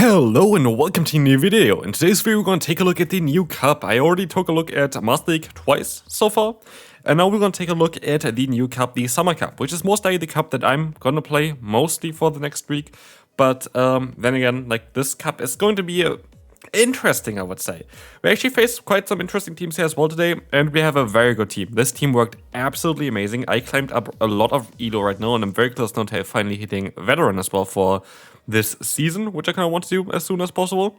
Hello and welcome to a new video. In today's video we're going to take a look at the new cup. I already took a look at Master League twice so far. And now we're going to take a look at the new cup, the Summer Cup, which is most likely the cup that I'm going to play mostly for the next week. But then again, like, this cup is going to be interesting, I would say. We actually faced quite some interesting teams here as well today, and we have a very good team. This team worked absolutely amazing. I climbed up a lot of elo right now, and I'm very close now to finally hitting Veteran as well for this season, which I kind of want to do as soon as possible.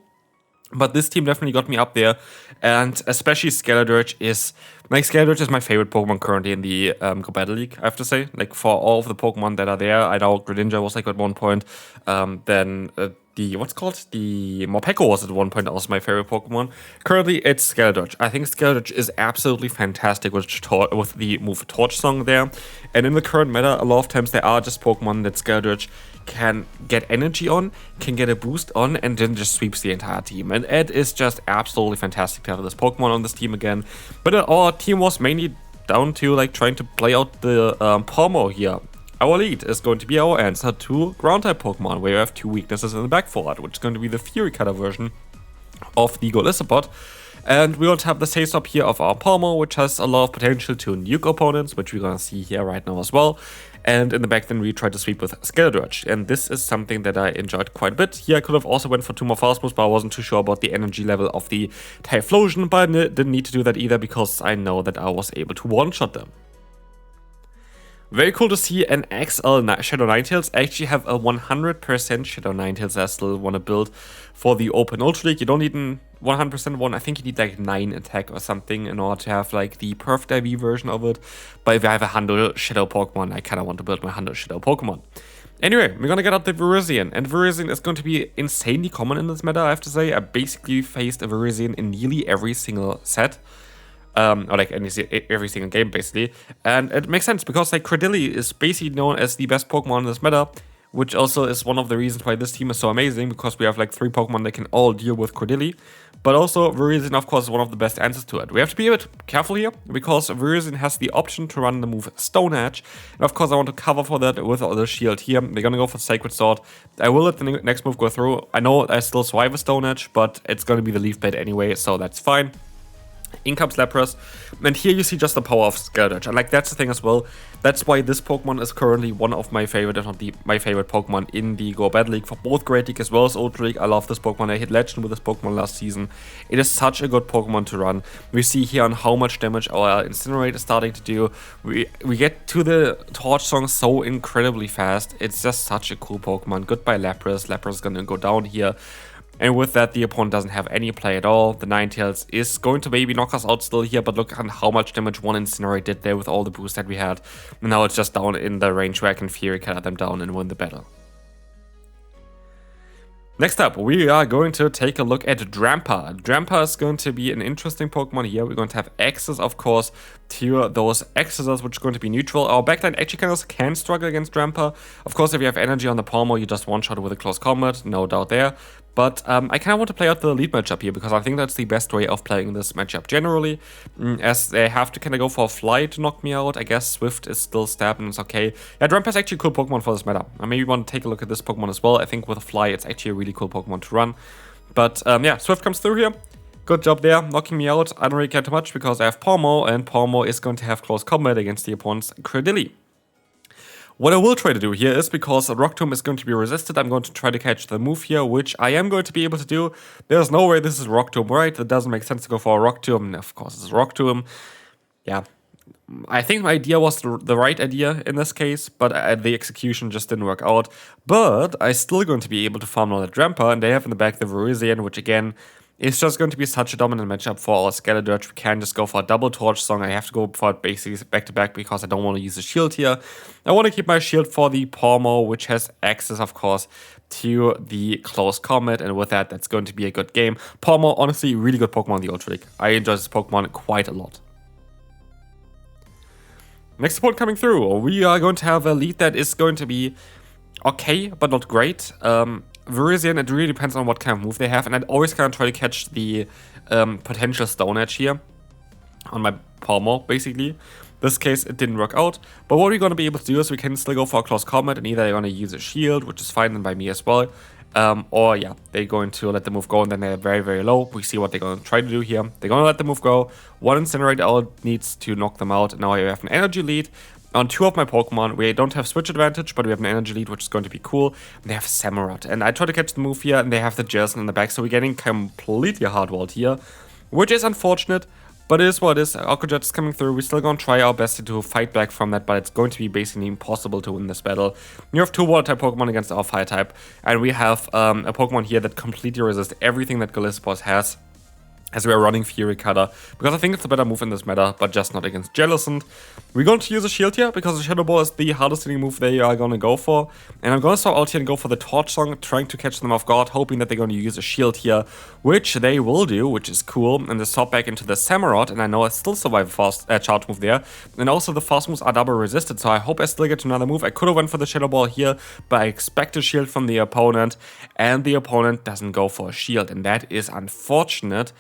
But this team definitely got me up there, and especially Skeledirge is my favorite Pokemon currently in the Go Battle League, I have to say. Like, for all of the Pokemon that are there, I know Greninja was like at one point, then the Morpeko was at one point also my favorite Pokemon. Currently, it's Skeledirge. I think Skeledirge is absolutely fantastic with the move Torch Song there. And in the current meta, a lot of times there are just Pokemon that Skeledirge can get energy on, can get a boost on, and then just sweeps the entire team. And it is just absolutely fantastic to have this Pokemon on this team again. But our team was mainly down to like trying to play out the Pawmot here. Our lead is going to be our answer to Ground-type Pokemon, where you have two weaknesses in the back for it, which is going to be the Fury Cutter version of the Lostheart. And we also have the Say-Stop here of our Pawmot, which has a lot of potential to nuke opponents, which we're going to see here right now as well. And in the back then we tried to sweep with Skeledirge, and this is something that I enjoyed quite a bit. Here I could have also went for two more fast moves, but I wasn't too sure about the energy level of the Typhlosion, but I didn't need to do that either because I know that I was able to one-shot them. Very cool to see an XL Shadow Ninetales. I actually have a 100% Shadow Ninetales I still want to build for the Open Ultra League. You don't need a 100% one. I think you need like 9 attack or something in order to have like the perfect IV version of it. But if I have a Hundo Shadow Pokemon, I kind of want to build my Hundo Shadow Pokemon. Anyway, we're going to get out the Virizion, and Virizion is going to be insanely common in this meta, I have to say. I basically faced a Virizion in nearly every single set. Or like every single game, basically. And it makes sense, because like Credilli is basically known as the best Pokemon in this meta, which also is one of the reasons why this team is so amazing, because we have like 3 Pokemon that can all deal with Credilli. But also, Virizion, of course, is one of the best answers to it. We have to be a bit careful here, because Virizion has the option to run the move Stone Edge. And of course, I want to cover for that with the shield here. They're going to go for Sacred Sword. I will let the next move go through. I know I still survive a Stone Edge, but it's going to be the Leaf Blade anyway, so that's fine. In comes Lapras, and here you see just the power of Skeledirge, and like that's the thing as well. That's why this Pokemon is currently one of my favorite, if not my favorite Pokemon in the Go Battle League for both Great League as well as Ultra League. I love this Pokemon. I hit Legend with this Pokemon last season. It is such a good Pokemon to run. We see here on how much damage our Incinerate is starting to do. We get to the Torch Song so incredibly fast. It's just such a cool Pokemon. Goodbye Lapras. Lapras is gonna go down here. And with that, the opponent doesn't have any play at all. The Ninetales is going to maybe knock us out still here, but look at how much damage one Incinerate did there with all the boosts that we had. And now it's just down in the range where I can Fury Cutter them down and win the battle. Next up, we are going to take a look at Drampa. Drampa is going to be an interesting Pokemon here. We're going to have access, of course, to those Accessors, which are going to be neutral. Our backline actually kind of can struggle against Drampa. Of course, if you have energy on the Pawmot, you just one-shot with a close combat, no doubt there. But I kind of want to play out the lead matchup here, because I think that's the best way of playing this matchup generally, as they have to kind of go for a Fly to knock me out. I guess Swift is still stabbing, it's okay. Yeah, Drampa is actually a cool Pokemon for this meta. I maybe want to take a look at this Pokemon as well. I think with a Fly, it's actually a really cool Pokemon to run. But yeah, Swift comes through here. Good job there, knocking me out. I don't really care too much, because I have Pawmot, and Pawmot is going to have close combat against the opponent's Credilli. What I will try to do here is, because Rock Tomb is going to be resisted, I'm going to try to catch the move here, which I am going to be able to do. There's no way this is Rock Tomb, right? It doesn't make sense to go for a Rock Tomb. Of course, it's Rock Tomb. Yeah. I think my idea was the right idea in this case, but the execution just didn't work out. But I'm still going to be able to farm on the Drampa, and they have in the back the Virizion, which again, it's just going to be such a dominant matchup for our Skeledirge. We can't just go for a double Torch Song. I have to go for it basically back-to-back because I don't want to use a shield here. I want to keep my shield for the Pawmot, which has access, of course, to the close combat. And with that, that's going to be a good game. Pawmot, honestly, really good Pokemon in the Ultra League. I enjoy this Pokemon quite a lot. Next opponent coming through. We are going to have a lead that is going to be okay, but not great. Virizion, it really depends on what kind of move they have, and I'd always kind of try to catch the potential Stone Edge here on my Pawmot, basically. This case, it didn't work out, but what we're going to be able to do is we can still go for a close combat, and either you're going to use a shield, which is fine then by me as well, Or yeah, they're going to let the move go and then they're very, very low. We see what they're going to try to do here. They're going to let the move go. One Incinerate out needs to knock them out. Now I have an energy lead. On 2 of my Pokemon, we don't have switch advantage, but we have an energy lead, which is going to be cool. And they have Samurott, and I try to catch the move here, and they have the Jelson in the back, so we're getting completely hardwalled here, which is unfortunate, but it is what it is. Aquajet is coming through. We're still going to try our best to fight back from that, but it's going to be basically impossible to win this battle. You have 2 Water-type Pokemon against our Fire-type, and we have a Pokemon here that completely resists everything that Gallispos has, as we are running Fury Cutter, because I think it's a better move in this meta, but just not against Jellicent. We're going to use a Shield here, because the Shadow Ball is the hardest hitting move they are going to go for. And I'm going to swap out here and go for the Torch Song, trying to catch them off guard, hoping that they're going to use a Shield here, which they will do, which is cool. And they swap back into the Samurott, and I know I still survive a fast charge move there. And also the fast moves are double resisted, so I hope I still get to another move. I could have went for the Shadow Ball here, but I expect a Shield from the opponent, and the opponent doesn't go for a Shield, and that is unfortunate.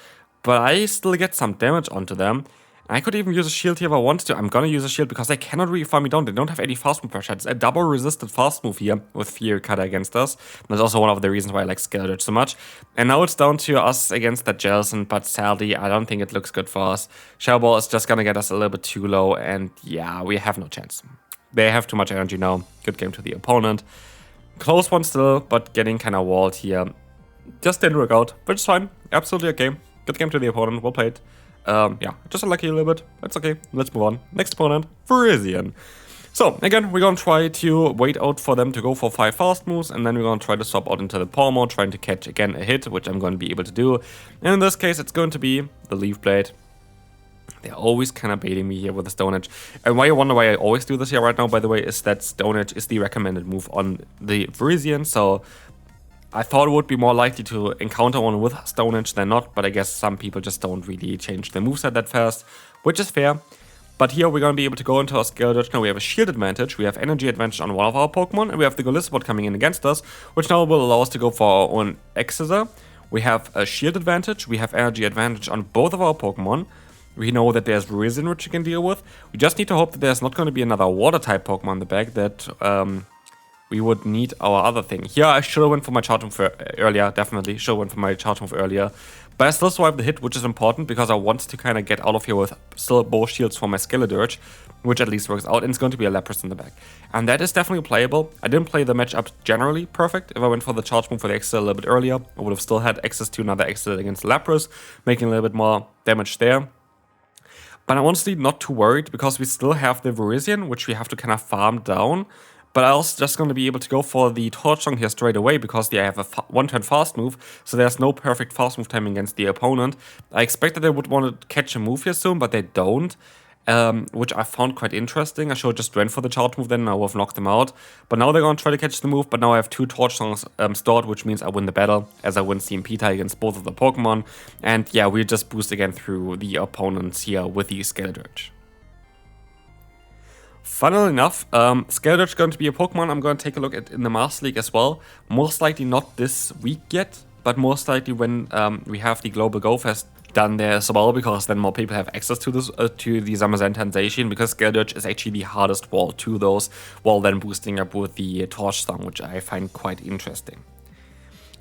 But I still get some damage onto them. I could even use a shield here if I wanted to. I'm gonna use a shield because they cannot really farm me down. They don't have any fast move pressure. It's a double resisted fast move here with Fury Cutter against us. That's also one of the reasons why I like Skeletor so much. And now it's down to us against that Jelson, but sadly, I don't think it looks good for us. Shadow Ball is just gonna get us a little bit too low, and yeah, we have no chance. They have too much energy now. Good game to the opponent. Close one still, but getting kind of walled here. Just didn't work out, but it's fine. Absolutely okay. Good game to the opponent, well played. Yeah, just unlucky a little bit. That's okay. Let's move on. Next opponent, Frisian. So, again, we're gonna try to wait out for them to go for 5 fast moves, and then we're gonna try to swap out into the Pawmot, trying to catch, again, a hit, which I'm going to be able to do. And in this case, it's going to be the Leaf Blade. They're always kind of baiting me here with the Stone Edge. And why you wonder why I always do this here right now, by the way, is that Stone Edge is the recommended move on the Frisian, so I thought it would be more likely to encounter one with Stone Edge than not, but I guess some people just don't really change their moveset that fast, which is fair. But here we're going to be able to go into our Skeletor. Now we have a shield advantage, we have energy advantage on one of our Pokemon, and we have the Gallisport coming in against us, which now will allow us to go for our own Exeter. We have a shield advantage, we have energy advantage on both of our Pokemon. We know that there's Risen, which we can deal with. We just need to hope that there's not going to be another Water-type Pokemon in the back that we would need our other thing. Here, I should have went for my charge move earlier, definitely. Should have went for my charge move earlier. But I still survived the hit, which is important because I want to kind of get out of here with still both shields for my Skeledirge, which at least works out. And it's going to be a Lapras in the back. And that is definitely playable. I didn't play the matchup generally perfect. If I went for the charge move for the Exit a little bit earlier, I would have still had access to another Exit against Lapras, making a little bit more damage there. But I'm honestly not too worried because we still have the Virizion, which we have to kind of farm down. But I was just going to be able to go for the Torch Song here straight away because they have a one-turn fast move, so there's no perfect fast move timing against the opponent. I expected they would want to catch a move here soon, but they don't, which I found quite interesting. I should have just went for the charge move then, and I would have knocked them out. But now they're going to try to catch the move, but now I have 2 Torch Songs stored, which means I win the battle, as I win CMP tie against both of the Pokemon. And yeah, we just boost again through the opponents here with the Skeledirge. Funnily enough, Skeledirge is going to be a Pokemon I'm going to take a look at in the Master League as well. Most likely not this week yet, but most likely when we have the Global Go Fest done there as well, because then more people have access to this to the Zamazenta and Zacian, because Skeledirge is actually the hardest wall to those, while then boosting up with the Torch Song, which I find quite interesting.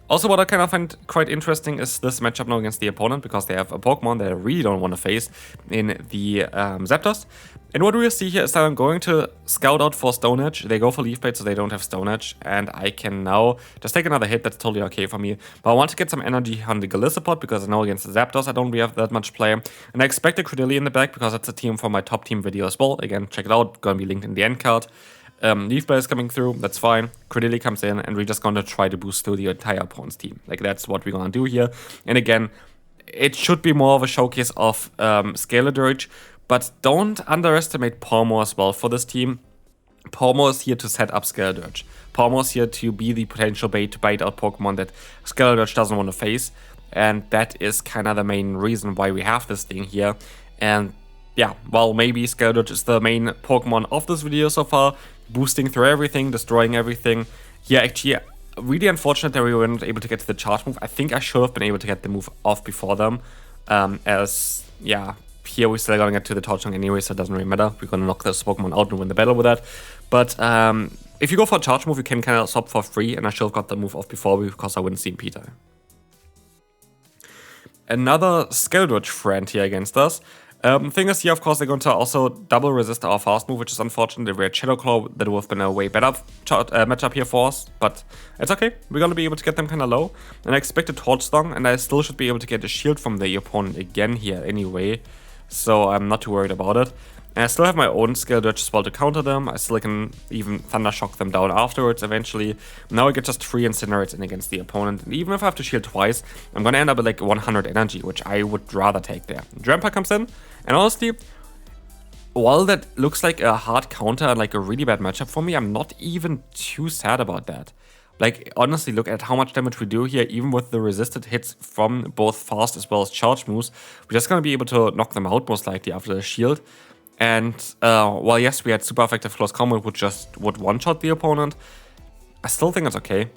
Also, what I kind of find quite interesting is this matchup now against the opponent, because they have a Pokemon that I really don't want to face in the Zapdos. And what we see here is that I'm going to scout out for Stone Edge. They go for Leaf Blade, so they don't have Stone Edge. And I can now just take another hit. That's totally okay for me. But I want to get some energy on the Gallisopod, because I know against the Zapdos I don't really have that much play. And I expect a Credilli in the back, because that's a team from my top team video as well. Again, check it out. Gonna be linked in the end card. Leaf Blade is coming through, that's fine. Credilli comes in, and we're just gonna try to boost through the entire opponent's team. Like, that's what we're gonna do here. And again, it should be more of a showcase of Skeledirge, but don't underestimate Pawmot as well for this team. Pawmot is here to set up Skeledirge. Pawmot is here to be the potential bait to bite out Pokemon that Skeledirge doesn't want to face. And that is kind of the main reason why we have this thing here. And yeah, well, maybe Skeledirge is the main Pokemon of this video so far, boosting through everything, destroying everything. Yeah, actually, really unfortunate that we weren't able to get to the charge move. I think I should have been able to get the move off before them, as, yeah, here we're still gonna get to the Torch Song anyway, so it doesn't really matter. We're gonna knock this Pokemon out and win the battle with that. But if you go for a charge move, you can kind of swap for free, and I should have got the move off before because I wouldn't see Peter. Another Skeletor friend here against us. Thing is here, of course, they're going to also double resist our fast move, which is unfortunate. We had Shadow Claw, that would have been a way better matchup here for us, but it's okay. We're going to be able to get them kind of low, and I expect a Torch Song, and I still should be able to get a shield from the opponent again here anyway, so I'm not too worried about it. And I still have my own Skeletor as well to counter them. I still can even Thunder Shock them down afterwards eventually. Now I get just 3 Incinerates in against the opponent. And even if I have to shield twice, I'm gonna end up with like 100 energy, which I would rather take there. Germnaa comes in, and honestly, while that looks like a hard counter and like a really bad matchup for me, I'm not even too sad about that. Like, honestly, look at how much damage we do here, even with the resisted hits from both fast as well as charge moves. We're just gonna be able to knock them out most likely after the shield. And while yes, we had super effective close combat, which just would one-shot the opponent, I still think it's okay.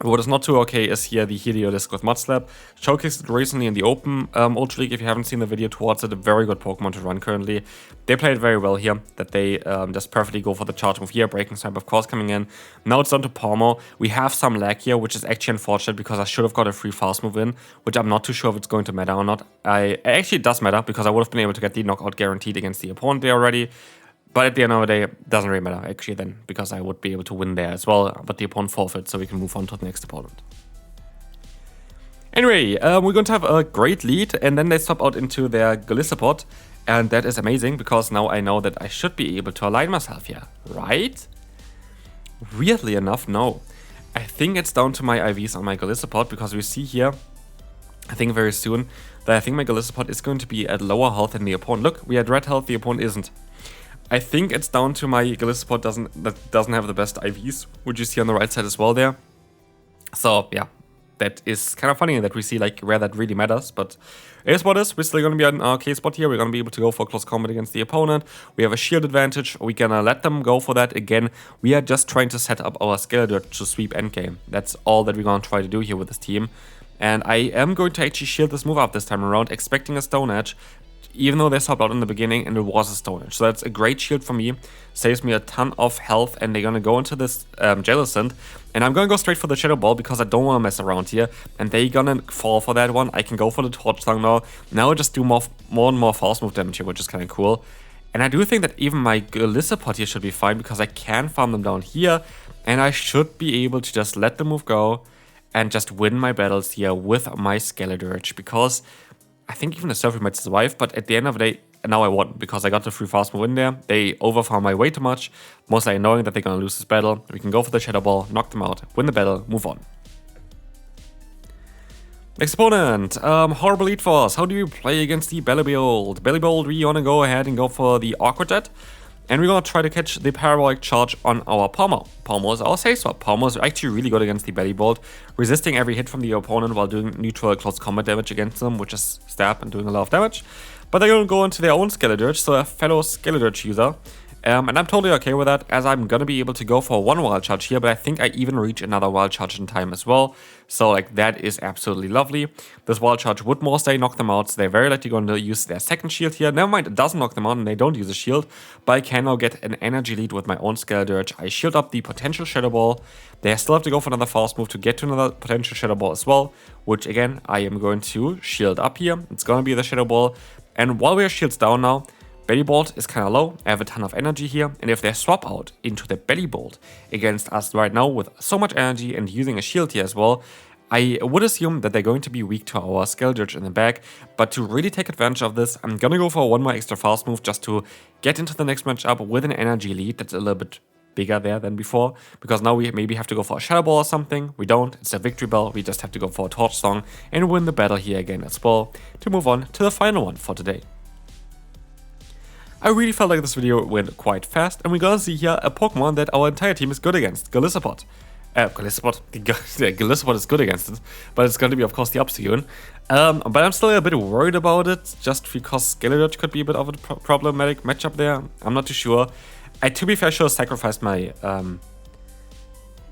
What is not too okay is here the Heliodisc with Mud Slap. Showcased it recently in the Open Ultra League. If you haven't seen the video towards it, a very good Pokemon to run currently. They played very well here, that they just perfectly go for the charge move here. Breaking Snipe, of course, coming in. Now it's down to Pawmot. We have some lag here, which is actually unfortunate because I should have got a free fast move in, which I'm not too sure if it's going to matter or not. Actually, it does matter because I would have been able to get the knockout guaranteed against the opponent there already. But at the end of the day, it doesn't really matter, actually, then, because I would be able to win there as well, but the opponent forfeits, so we can move on to the next opponent. Anyway, we're going to have a great lead, and then they swap out into their Golisopod, and that is amazing, because now I know that I should be able to align myself here, right? Weirdly enough, no. I think it's down to my IVs on my Golisopod, because we see here, I think very soon, that I think my Golisopod is going to be at lower health than the opponent. Look, we had red health, the opponent isn't. I think it's down to my Golisopod doesn't have the best IVs, which you see on the right side as well there. So yeah, that is kind of funny that we see like where that really matters, but it is what it is. We're still going to be on our K spot here. We're going to be able to go for close combat against the opponent. We have a shield advantage. We're going to let them go for that. Again, we are just trying to set up our Skeletor to sweep endgame. That's all that we're going to try to do here with this team. And I am going to actually shield this move up this time around, expecting a Stone Edge, even though they swapped out in the beginning and it was a Stone Edge. So that's a great shield for me, saves me a ton of health, and they're gonna go into this Jellicent, and I'm gonna go straight for the Shadow Ball because I don't wanna mess around here, and they're gonna fall for that one. I can go for the Torch Song now. Now I just do more and more fast move damage here, which is kinda cool. And I do think that even my Golisopod here should be fine because I can farm them down here, and I should be able to just let the move go and just win my battles here with my Skeletor, because I think even the Surfer might survive, but at the end of the day, now I won, because I got the free fast move in there. They overfarm my way too much, mostly knowing that they're gonna lose this battle. We can go for the Shadow Ball, knock them out, win the battle, move on. Next opponent, Horrible Lead Force. How do you play against the Bellibolt? Bellibolt, we wanna go ahead and go for the Awkward Jet, and we're gonna try to catch the Parabolic Charge on our Pawmot. Pawmot is our safe swap. Pawmot is actually really good against the Bellibolt, resisting every hit from the opponent while doing neutral close combat damage against them, which is stab and doing a lot of damage. But they're gonna go into their own Skeletor, so a fellow Skeletor user. And I'm totally okay with that, as I'm gonna be able to go for one Wild Charge here, but I think I even reach another Wild Charge in time as well. So like that is absolutely lovely. This Wild Charge would mostly knock them out, so they're very likely going to use their second shield here. Never mind, it doesn't knock them out and they don't use a shield, but I can now get an energy lead with my own Skeletor. I shield up the potential Shadow Ball. They still have to go for another fast move to get to another potential Shadow Ball as well, which again, I am going to shield up here. It's gonna be the Shadow Ball. And while we are shields down now, Bellibolt is kind of low. I have a ton of energy here, and if they swap out into the Bellibolt against us right now with so much energy and using a shield here as well, I would assume that they're going to be weak to our Skeletor in the back, but to really take advantage of this, I'm gonna go for one more extra fast move just to get into the next matchup with an energy lead that's a little bit bigger there than before, because now we maybe have to go for a Shadow Ball or something. We don't, it's a Victory Bell, we just have to go for a Torch Song and win the battle here again as well, to move on to the final one for today. I really felt like this video went quite fast, and we're gonna see here a Pokemon that our entire team is good against, Golisopod. Golisopod is good against it, but it's going to be, of course, the Obsidian. But I'm still a bit worried about it, just because Skeletor could be a bit of a problematic matchup there. I'm not too sure. I, to be fair, should have sacrificed my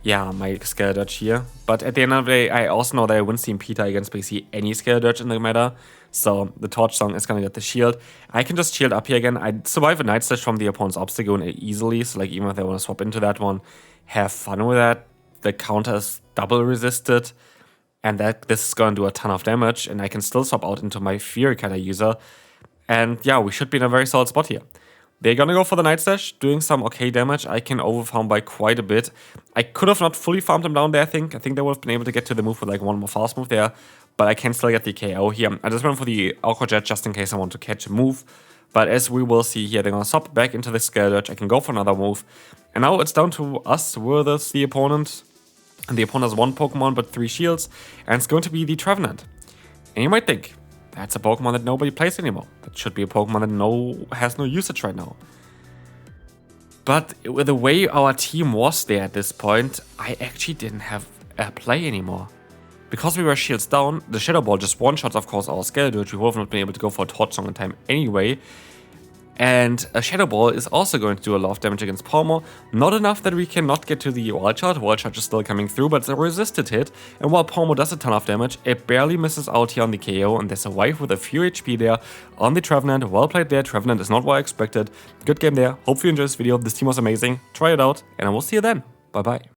yeah, my Scale Dodge here. But at the end of the day, I also know that I win Steam Peter against basically any Scale Dodge in the meta. So the Torch Song is gonna get the shield. I can just shield up here again. I survive a Night Slash from the opponent's obstacle easily. So like even if they want to swap into that one, have fun with that. The counter is double resisted. And this is gonna do a ton of damage. And I can still swap out into my Fury Cutter user. And yeah, we should be in a very solid spot here. They're gonna go for the Night Slash, doing some okay damage. I can overfarm by quite a bit. I could have not fully farmed them down there, I think. I think they would have been able to get to the move with like one more fast move there. But I can still get the KO here. I just went for the Alco Jet just in case I want to catch a move. But as we will see here, they're gonna swap back into the Scale Dodge. I can go for another move. And now it's down to us versus the opponent. And the opponent has 1 Pokemon but 3 shields. And it's going to be the Trevenant. And you might think, that's a Pokemon that nobody plays anymore. That should be a Pokemon that has no usage right now. But with the way our team was there at this point, I actually didn't have a play anymore. Because we were shields down, the Shadow Ball just one-shots, of course, our Scale Dodge. We would have not been able to go for a Torch Song in time anyway. And a Shadow Ball is also going to do a lot of damage against Pawmot. Not enough that we cannot get to the Wild Charge. Wild Charge is still coming through, but it's a resisted hit. And while Pawmot does a ton of damage, it barely misses out here on the KO. And there's a wife with a few HP there on the Trevenant. Well played there. Trevenant is not what I expected. Good game there. Hope you enjoyed this video. This team was amazing. Try it out, and I will see you then. Bye-bye.